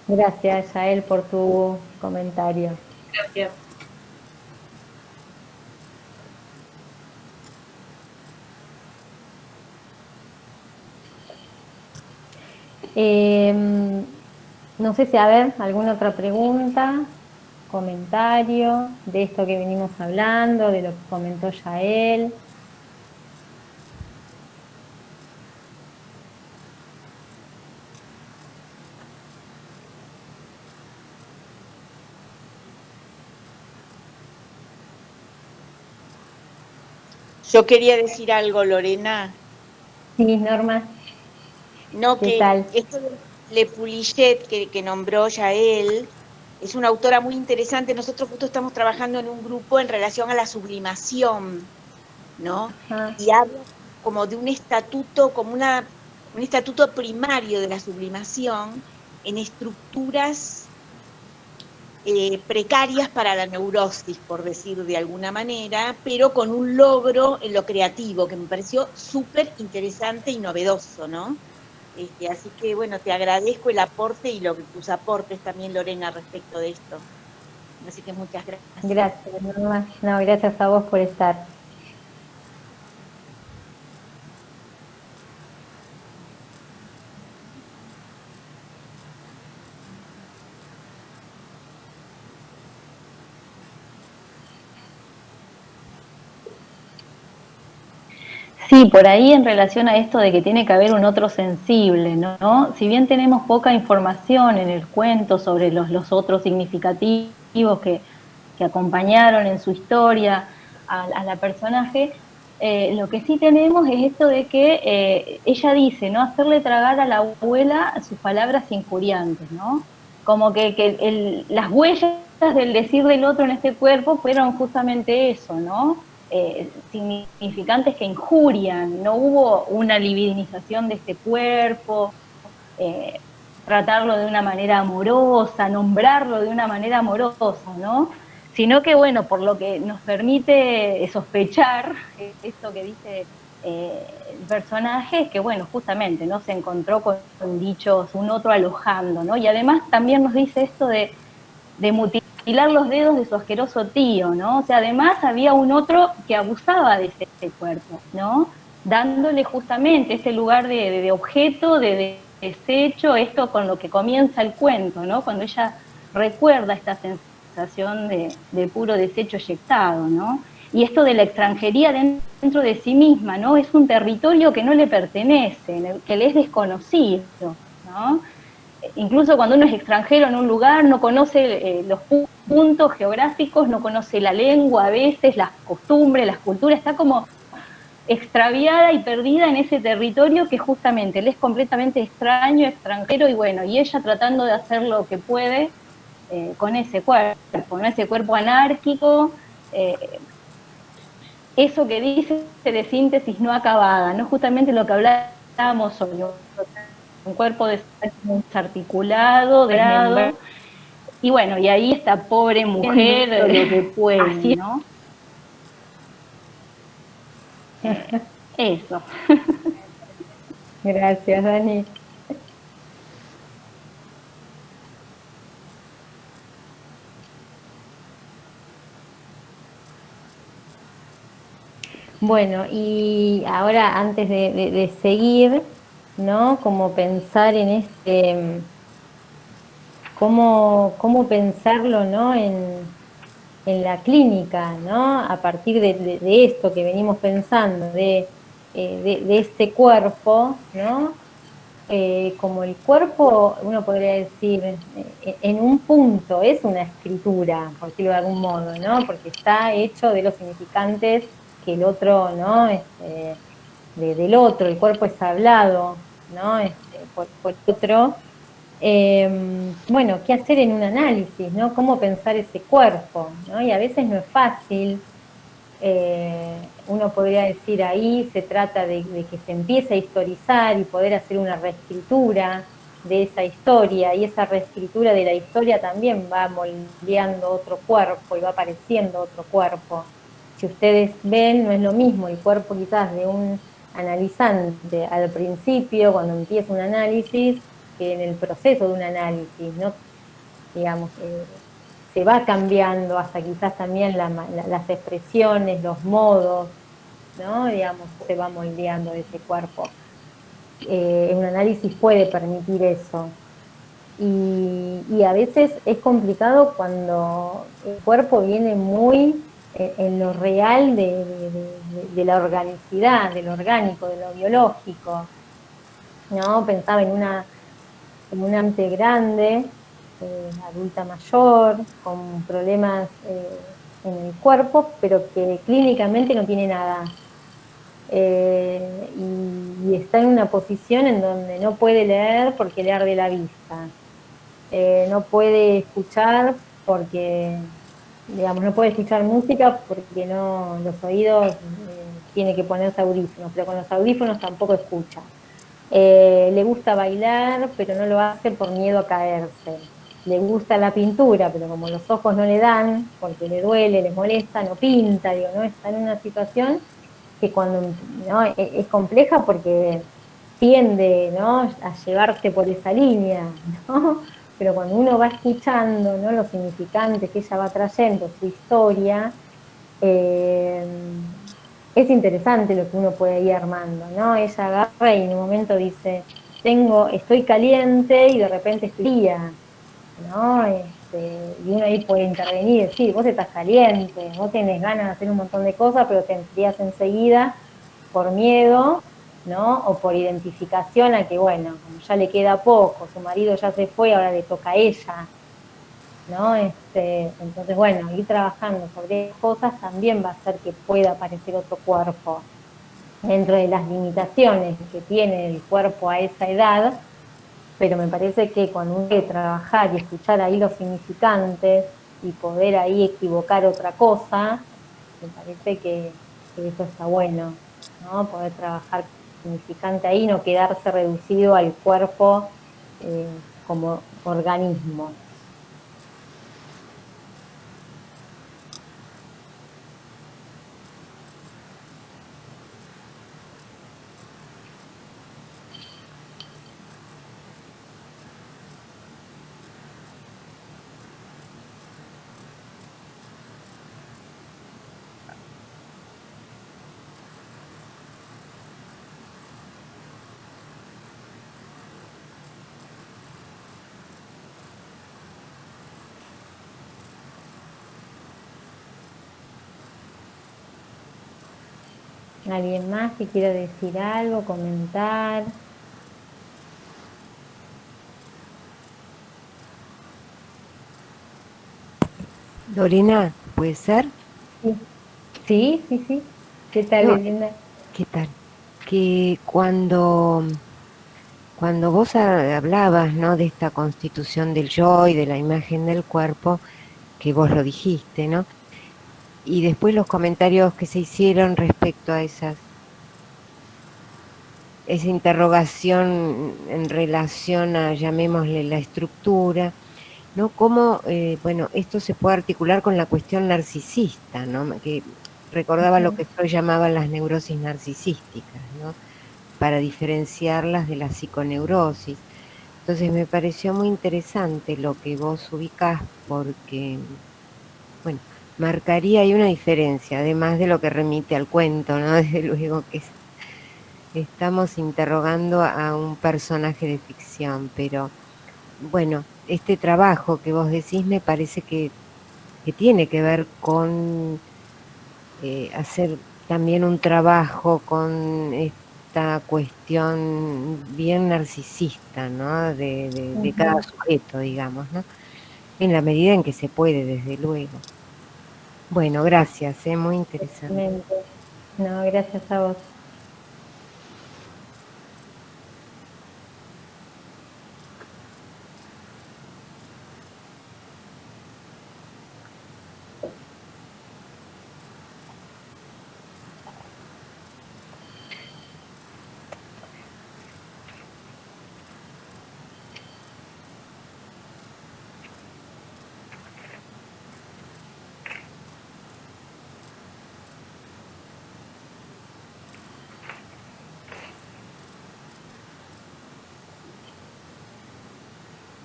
Gracias, Yael, por tu comentario. Gracias. No sé si, a ver, alguna otra pregunta, comentario de esto que venimos hablando, de lo que comentó Yael. Yo quería decir algo, Lorena. Sí, Norma, No, ¿qué que tal? esto de Le Poulichet que nombró ya él, es una autora muy interesante. Nosotros justo estamos trabajando en un grupo en relación a la sublimación, ¿no? Ajá. Y habla como de un estatuto, un estatuto primario de la sublimación en estructuras precarias para la neurosis, por decir de alguna manera, pero con un logro en lo creativo, que me pareció súper interesante y novedoso, ¿no? Así que, bueno, te agradezco el aporte y tus aportes también, Lorena, respecto de esto. Así que muchas gracias. Gracias, Norma. No, gracias a vos por estar. Sí, por ahí en relación a esto de que tiene que haber un otro sensible, ¿no? Si bien tenemos poca información en el cuento sobre los otros significativos que acompañaron en su historia a la personaje, lo que sí tenemos es esto de que ella dice, ¿no? Hacerle tragar a la abuela sus palabras injuriantes, ¿no? Como que las huellas del decir del otro en este cuerpo fueron justamente eso, ¿no? Significantes que injurian, no hubo una libidinización de este cuerpo, eh, tratarlo de una manera amorosa, nombrarlo de una manera amorosa, ¿no? Sino que, bueno, por lo que nos permite sospechar, esto que dice el personaje, es que, bueno, justamente, ¿no? Se encontró con dichos, un otro alojando, ¿no? Y además también nos dice esto de mutilar los dedos de su asqueroso tío, ¿no? O sea, además había un otro que abusaba de ese cuerpo, ¿no? Dándole justamente ese lugar de objeto, de desecho, esto con lo que comienza el cuento, ¿no? Cuando ella recuerda esta sensación de puro desecho eyectado, ¿no? Y esto de la extranjería dentro de sí misma, ¿no? Es un territorio que no le pertenece, que le es desconocido, ¿no? Incluso cuando uno es extranjero en un lugar, no conoce los puntos geográficos, no conoce la lengua a veces, las costumbres, las culturas, está como extraviada y perdida en ese territorio que justamente le es completamente extraño, extranjero, y bueno, y ella tratando de hacer lo que puede con ese cuerpo, ¿no? Ese cuerpo anárquico, eso que dice de síntesis no acabada, ¿no? Justamente lo que hablábamos sobre un cuerpo desarticulado, desmembrado, y bueno, y ahí esta pobre mujer Lo que puede, así, ¿no? eso. Gracias, Dani. Bueno, y ahora antes de seguir, ¿no? Como pensar en cómo pensarlo, ¿no? En la clínica, ¿no? A partir de esto que venimos pensando, de este cuerpo, ¿no? Como el cuerpo, uno podría decir, en un punto es una escritura, por decirlo de algún modo, ¿no? Porque está hecho de los significantes que el otro, ¿no? Del otro, el cuerpo es hablado, ¿no? Por otro. Bueno, ¿qué hacer en un análisis, ¿no? ¿Cómo pensar ese cuerpo, ¿no? Y a veces no es fácil. Uno podría decir ahí se trata de que se empiece a historizar y poder hacer una reescritura de esa historia, y esa reescritura de la historia también va moldeando otro cuerpo y va apareciendo otro cuerpo. Si ustedes ven, no es lo mismo el cuerpo quizás de un analizante al principio, cuando empieza un análisis, que en el proceso de un análisis, ¿no? Digamos, se va cambiando hasta quizás también las expresiones, los modos, ¿no? Digamos, se va moldeando ese cuerpo. Un análisis puede permitir eso. Y a veces es complicado cuando el cuerpo viene muy en lo real de la organicidad, de lo orgánico, de lo biológico, ¿no? Pensaba en una mente grande, adulta mayor, con problemas en el cuerpo, pero que clínicamente no tiene nada. Y está en una posición en donde no puede leer porque le arde la vista. No puede escuchar porque, digamos, no puede escuchar música porque no, los oídos tiene que ponerse audífonos, pero con los audífonos tampoco escucha. Le gusta bailar, pero no lo hace por miedo a caerse. Le gusta la pintura, pero como los ojos no le dan, porque le duele, le molesta, no pinta, digo, ¿no? Está en una situación que cuando, ¿no? Es compleja porque tiende, ¿no? A llevarte por esa línea, ¿no? Pero cuando uno va escuchando, ¿no? Los significantes que ella va trayendo, su historia, eh, es interesante lo que uno puede ir armando, ¿no? Ella agarra y en un momento dice, estoy caliente y de repente estoy fría, ¿no? Y uno ahí puede intervenir y decir, vos estás caliente, vos tenés ganas de hacer un montón de cosas, pero te enfrías enseguida por miedo, ¿no? O por identificación a que, bueno, como ya le queda poco, su marido ya se fue, ahora le toca a ella, ¿no? Entonces, bueno, ir trabajando sobre cosas también va a hacer que pueda aparecer otro cuerpo dentro de las limitaciones que tiene el cuerpo a esa edad, pero me parece que cuando uno quiere trabajar y escuchar ahí los significantes y poder ahí equivocar otra cosa, me parece que eso está bueno, ¿no? Poder trabajar significante ahí, no quedarse reducido al cuerpo como organismo. ¿Alguien más que quiera decir algo, comentar? Lorena, ¿puede ser? Sí, sí, sí, sí. ¿Qué tal, No, Elena? ¿qué tal? Que cuando vos hablabas, ¿no? De esta constitución del yo y de la imagen del cuerpo, que vos lo dijiste, ¿no? Y después los comentarios que se hicieron respecto a esa interrogación en relación a, llamémosle, la estructura, ¿no? Cómo, bueno, esto se puede articular con la cuestión narcisista, ¿no? Que recordaba lo que Freud llamaba las neurosis narcisísticas, ¿no? Para diferenciarlas de la psiconeurosis. Entonces me pareció muy interesante lo que vos ubicás porque, bueno, marcaría ahí una diferencia, además de lo que remite al cuento, ¿no? Desde luego que estamos interrogando a un personaje de ficción, pero bueno, este trabajo que vos decís me parece que tiene que ver con hacer también un trabajo con esta cuestión bien narcisista, ¿no? De cada sujeto, digamos, ¿no? En la medida en que se puede, desde luego. Bueno, gracias, muy interesante. Realmente. No, gracias a vos.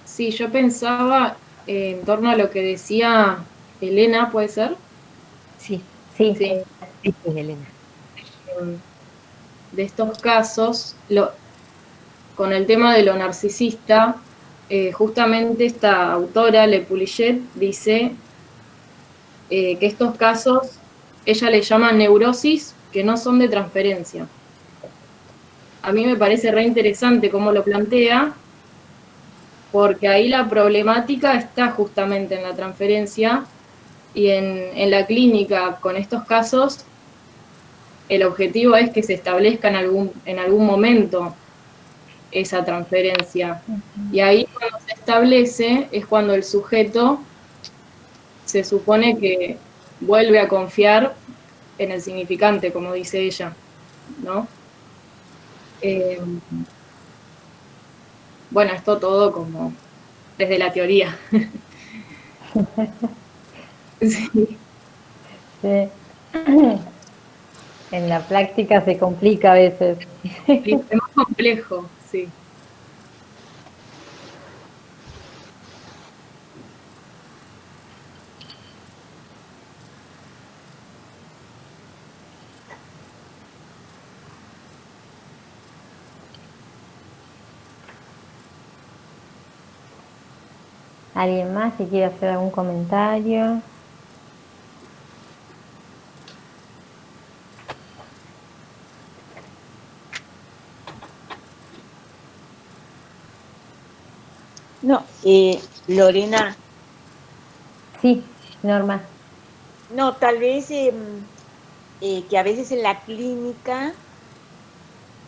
Sí, yo pensaba en torno a lo que decía Elena, ¿puede ser? Sí, Sí, Sí. sí, pues, Elena. De estos casos, con el tema de lo narcisista, justamente esta autora, Le Poulichet, dice que estos casos, ella le llama neurosis que no son de transferencia. A mí me parece re interesante cómo lo plantea, porque ahí la problemática está justamente en la transferencia y en la clínica con estos casos el objetivo es que se establezca en algún momento esa transferencia. Y ahí cuando se establece es cuando el sujeto se supone que vuelve a confiar en el significante, como dice ella, ¿no? Eh, bueno, esto todo como desde la teoría. Sí. sí. En la práctica se complica a veces. Es más complejo, sí. ¿Alguien más que quiera hacer algún comentario? No, Lorena, Sí, Norma. no, tal vez que a veces en la clínica,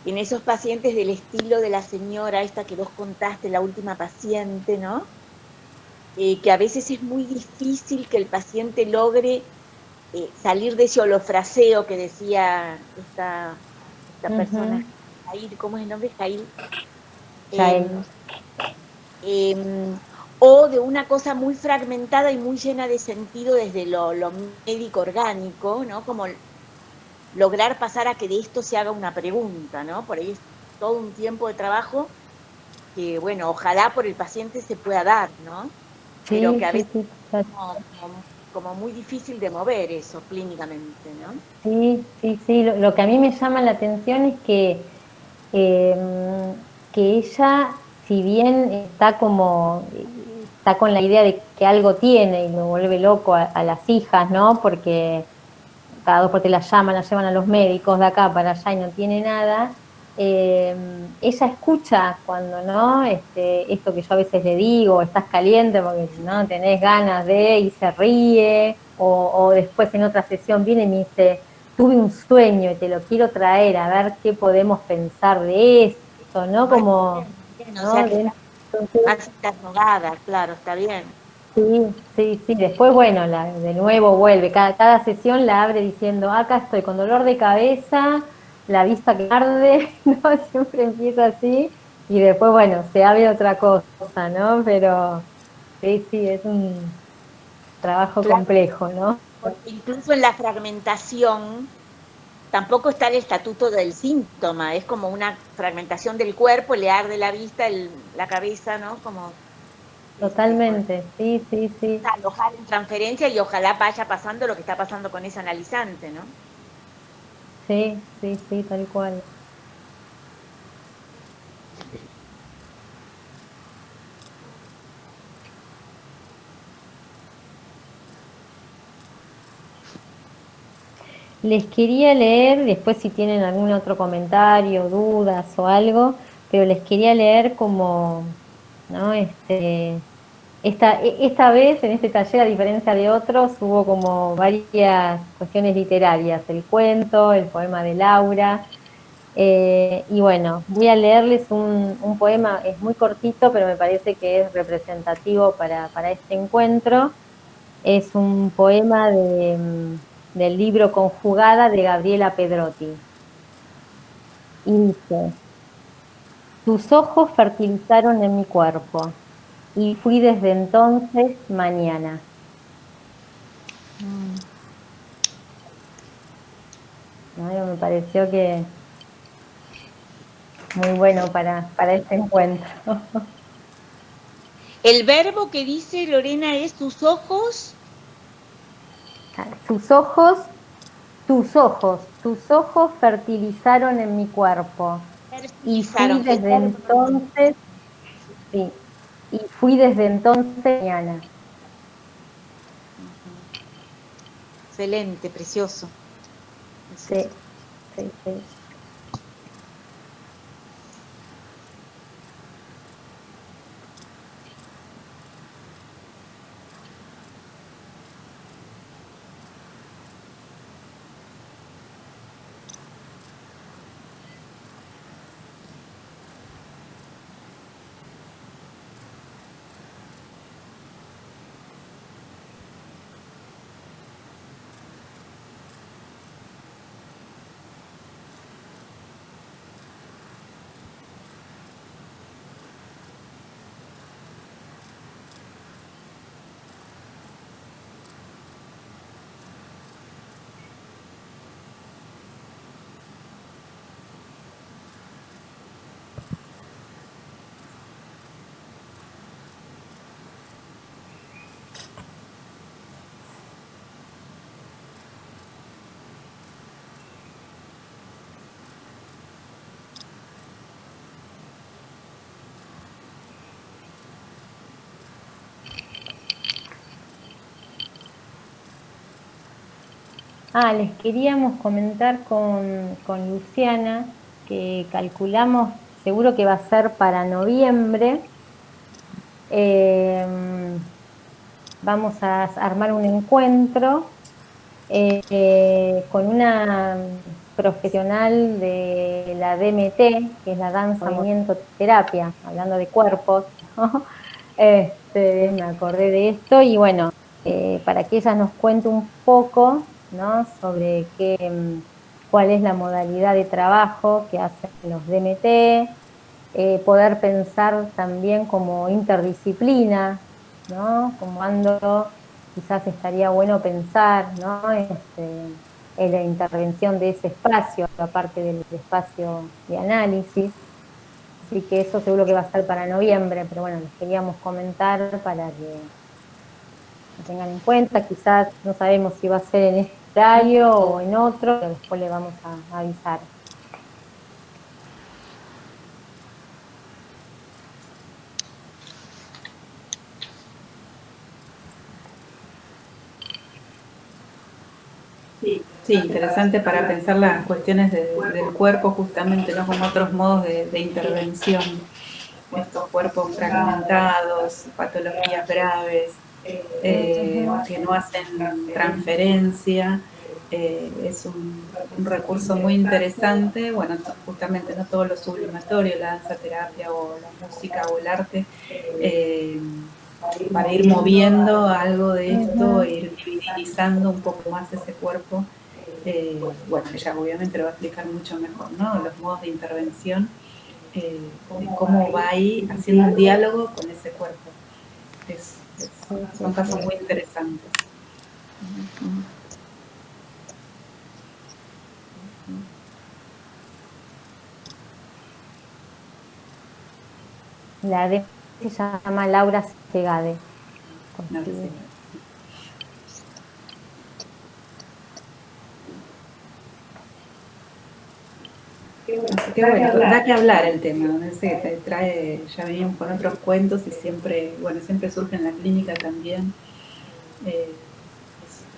en esos pacientes del estilo de la señora esta que vos contaste, la última paciente, ¿no? Que a veces es muy difícil que el paciente logre salir de ese holofraseo que decía esta persona, Jair, ¿cómo es el nombre? Jair. Jair. O de una cosa muy fragmentada y muy llena de sentido desde lo médico orgánico, ¿no? Como lograr pasar a que de esto se haga una pregunta, ¿no? Por ahí es todo un tiempo de trabajo que, bueno, ojalá por el paciente se pueda dar, ¿no? Pero que a veces es como muy difícil de mover eso clínicamente, ¿no? Sí, sí, sí. Lo que a mí me llama la atención es que ella, si bien está con la idea de que algo tiene y lo vuelve loco a las hijas, ¿no? Porque cada 2 por 3 la llevan a los médicos de acá para allá y no tiene nada. Ella escucha cuando, ¿no? Esto que yo a veces le digo, estás caliente porque no tenés ganas de, y se ríe, o después en otra sesión viene y me dice, tuve un sueño y te lo quiero traer, a ver qué podemos pensar de esto, ¿no? Como, Bien, o ¿no? sea que más interrogada, claro, está bien. Sí, sí, sí. Después, bueno, de nuevo vuelve. Cada sesión la abre diciendo, acá estoy con dolor de cabeza, la vista que arde, ¿no? Siempre empieza así. Y después, bueno, se abre otra cosa, ¿no? Pero sí, sí, es un trabajo Claro, complejo, ¿no? porque incluso en la fragmentación tampoco está el estatuto del síntoma, es como una fragmentación del cuerpo, le arde la vista, la cabeza, ¿no? Como Totalmente, sí, sí, sí. Alojar en transferencia y ojalá vaya pasando lo que está pasando con ese analizante, ¿no? Sí, sí, sí, tal cual. Les quería leer, después si tienen algún otro comentario, dudas o algo, pero les quería leer como, ¿no? Esta vez, en este taller, a diferencia de otros, hubo como varias cuestiones literarias, el cuento, el poema de Laura, y bueno, voy a leerles un poema, es muy cortito, pero me parece que es representativo para este encuentro. Es un poema del libro Conjugada de Gabriela Pedrotti. Y dice, tus ojos fertilizaron en mi cuerpo, y fui desde entonces mañana. ¿No? Me pareció que muy bueno para este encuentro. El verbo que dice Lorena es tus ojos. Sus ojos, tus ojos fertilizaron en mi cuerpo, y fui Fertilizaron. El desde verbo no. entonces, sí, y fui desde entonces mañana. Excelente, precioso. Sí, Precioso. sí, sí. Les queríamos comentar con Luciana que calculamos, seguro que va a ser para noviembre. Vamos a armar un encuentro con una profesional de la DMT, que es la danza, movimiento, terapia, hablando de cuerpos, ¿no? Me acordé de esto y bueno, para que ella nos cuente un poco, ¿no? Sobre cuál es la modalidad de trabajo que hacen los DMT, poder pensar también como interdisciplina, ¿no? Como ando, quizás estaría bueno pensar, ¿no? En la intervención de ese espacio, aparte del espacio de análisis. Así que eso seguro que va a estar para noviembre, pero bueno, les queríamos comentar para que lo tengan en cuenta. Quizás no sabemos si va a ser en este horario o en otro, pero después le vamos a avisar. Sí, interesante para pensar las cuestiones del cuerpo justamente, ¿no? Como otros modos de intervención, estos cuerpos fragmentados, patologías graves, que no hacen transferencia, es un recurso muy interesante. Bueno, justamente no todo lo sublimatorio, la danza terapia o la música o el arte, para ir moviendo algo de esto, e ir divinizando un poco más ese cuerpo. Bueno, ella obviamente lo va a explicar mucho mejor, ¿no? Los modos de intervención, de cómo va ahí haciendo un diálogo con ese cuerpo. Son casos muy interesantes. La de se llama Laura Segade. No, sí. Así que bueno, da que hablar el tema, ¿no? Ese que te trae, ya venimos con otros cuentos y siempre, bueno, siempre surge en la clínica también, y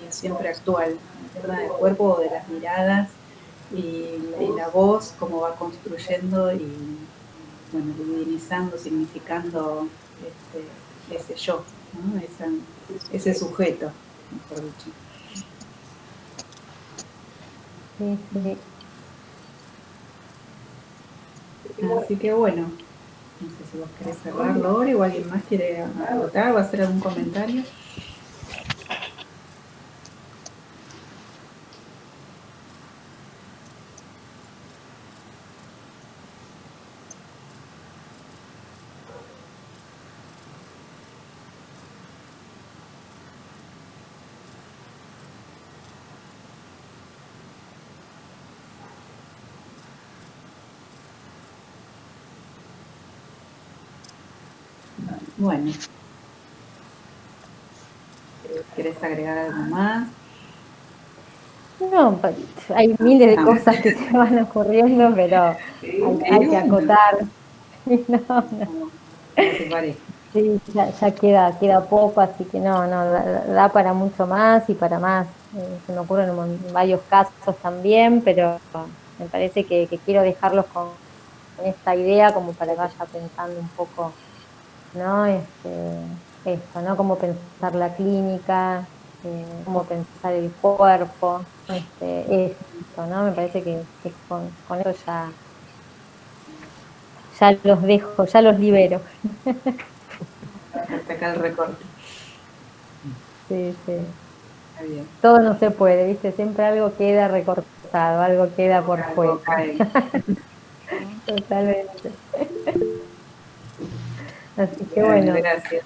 es siempre actual, el tema del cuerpo, de las miradas y la voz, cómo va construyendo y, bueno, divinizando, significando ese yo, ¿no? Ese sujeto, mejor dicho. Sí, sí. Así que bueno, no sé si vos querés cerrarlo ahora o alguien más quiere acotar o hacer algún comentario. Bueno, ¿querés agregar algo más? No, hay miles de cosas que se van ocurriendo, pero hay que acotar. No, no. Como te parezca. Sí, ya queda poco, así que no, da para mucho más y para más. Se me ocurren varios casos también, pero me parece que quiero dejarlos con esta idea como para que vaya pensando un poco, ¿no? Esto, ¿no? Cómo pensar la clínica, cómo pensar el cuerpo, esto, ¿no? Me parece que con eso ya los dejo, ya los libero. Hasta acá el recorte. Sí, sí. Está bien. Todo no se puede, ¿viste? Siempre algo queda recortado, algo queda por Algo fuera. cae. Totalmente. Así que Bueno, bueno, gracias.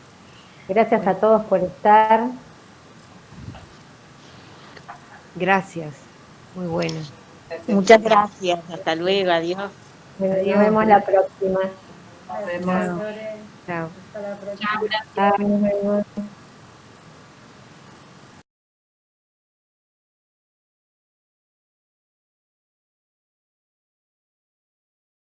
gracias a todos por estar. Gracias, muy bueno. Gracias. Muchas gracias. Hasta luego. Adiós. Nos Adiós. vemos la próxima. Nos vemos. Chao. Hasta la próxima. Chao, nos vemos.